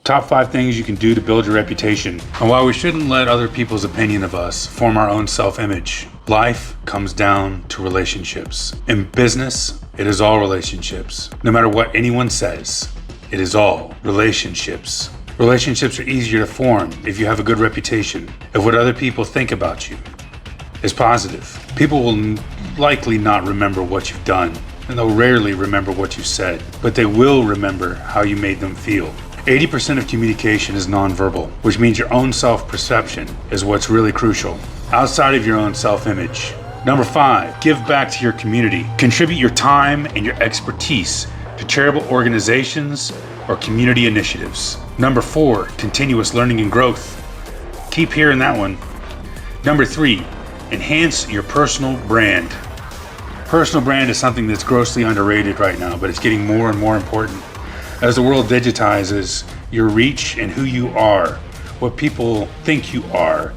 Top 5 things you can do to build your reputation. And while we shouldn't let other people's opinion of us form our own self-image, life comes down to relationships. In business, it is all relationships. No matter what anyone says, it is all relationships. Relationships are easier to form if you have a good reputation, if what other people think about you is positive. People will likely not remember what you've done, and they'll rarely remember what you said, but they will remember how you made them feel. 80% of communication is nonverbal, which means your own self-perception is what's really crucial, outside of your own self-image. Number 5, give back to your community. Contribute your time and your expertise to charitable organizations or community initiatives. Number 4, continuous learning and growth. Keep hearing that one. Number 3, enhance your personal brand. Personal brand is something that's grossly underrated right now, but it's getting more and more important. As the world digitizes, your reach and who you are, what people think you are,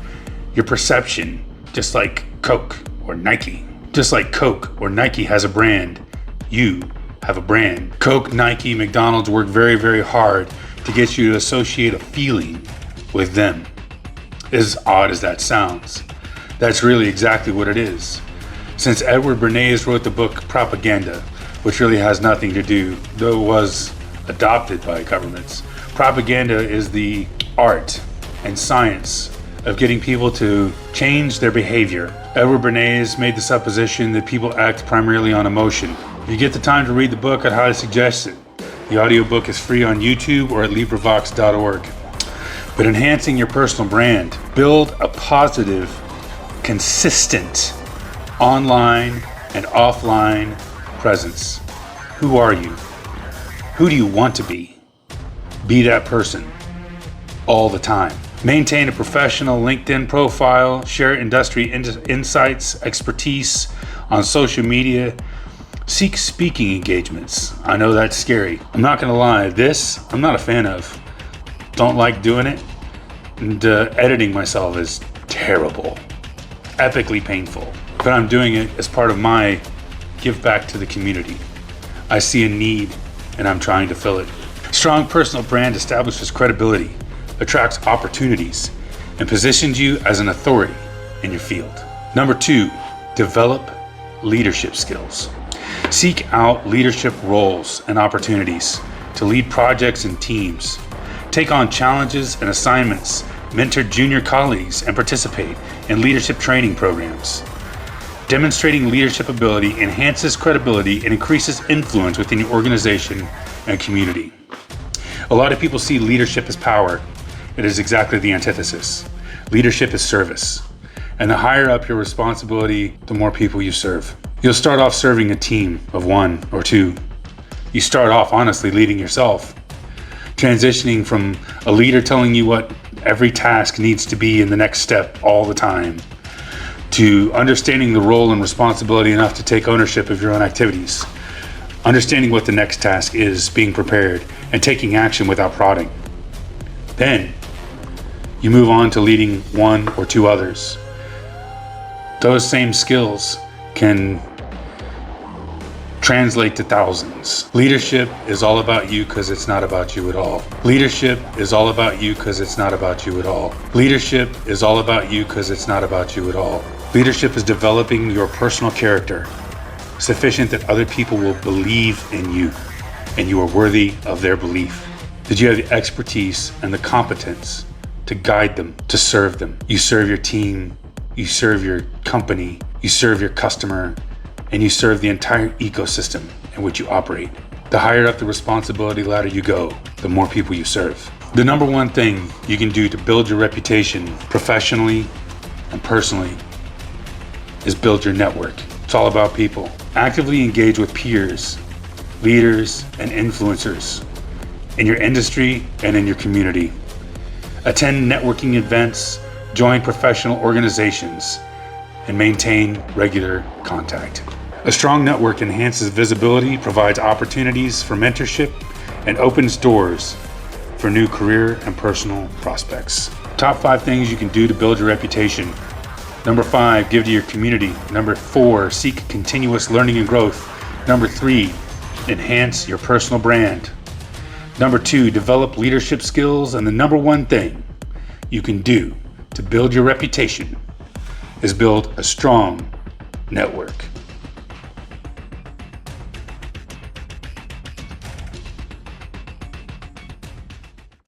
your perception, just like Coke or Nike. Just like Coke or Nike has a brand, you have a brand. Coke, Nike, McDonald's work very, very hard to get you to associate a feeling with them. As odd as that sounds, that's really exactly what it is. Since Edward Bernays wrote the book Propaganda, which really has nothing to do, though it was adopted by governments. Propaganda is the art and science of getting people to change their behavior. Edward Bernays made the supposition that people act primarily on emotion. If you get the time to read the book, I'd highly suggest it. The audiobook is free on YouTube or at LibriVox.org. But enhancing your personal brand, build a positive, consistent online and offline presence. Who are you? Who do you want to be? Be that person all the time. Maintain a professional LinkedIn profile, share industry insights, expertise on social media. Seek speaking engagements. I know that's scary. I'm not gonna lie, this I'm not a fan of. Don't like doing it. And editing myself is terrible, epically painful. But I'm doing it as part of my give back to the community. I see a need and I'm trying to fill it. Strong personal brand establishes credibility, attracts opportunities, and positions you as an authority in your field. Number 2, develop leadership skills. Seek out leadership roles and opportunities to lead projects and teams. Take on challenges and assignments, mentor junior colleagues, and participate in leadership training programs. Demonstrating leadership ability enhances credibility and increases influence within your organization and community. A lot of people see leadership as power. It is exactly the antithesis. Leadership is service. And the higher up your responsibility, the more people you serve. You'll start off serving a team of 1 or 2. You start off honestly leading yourself. Transitioning from a leader telling you what every task needs to be in the next step all the time, to understanding the role and responsibility enough to take ownership of your own activities, understanding what the next task is, being prepared, and taking action without prodding. Then you move on to leading 1 or 2 others. Those same skills can translate to thousands. Leadership is all about you because it's not about you at all. Leadership is all about you because it's not about you at all. Leadership is all about you because it's not about you at all. Leadership is developing your personal character sufficient that other people will believe in you and you are worthy of their belief. That you have the expertise and the competence to guide them, to serve them. You serve your team, you serve your company, you serve your customer, and you serve the entire ecosystem in which you operate. The higher up the responsibility ladder you go, the more people you serve. The number 1 thing you can do to build your reputation professionally and personally is build your network. It's all about people. Actively engage with peers, leaders, and influencers in your industry and in your community. Attend networking events, join professional organizations, and maintain regular contact. A strong network enhances visibility, provides opportunities for mentorship, and opens doors for new career and personal prospects. Top 5 things you can do to build your reputation. Number 5, give to your community. Number 4, seek continuous learning and growth. Number 3, enhance your personal brand. Number 2, develop leadership skills. And the number one thing you can do to build your reputation is build a strong network.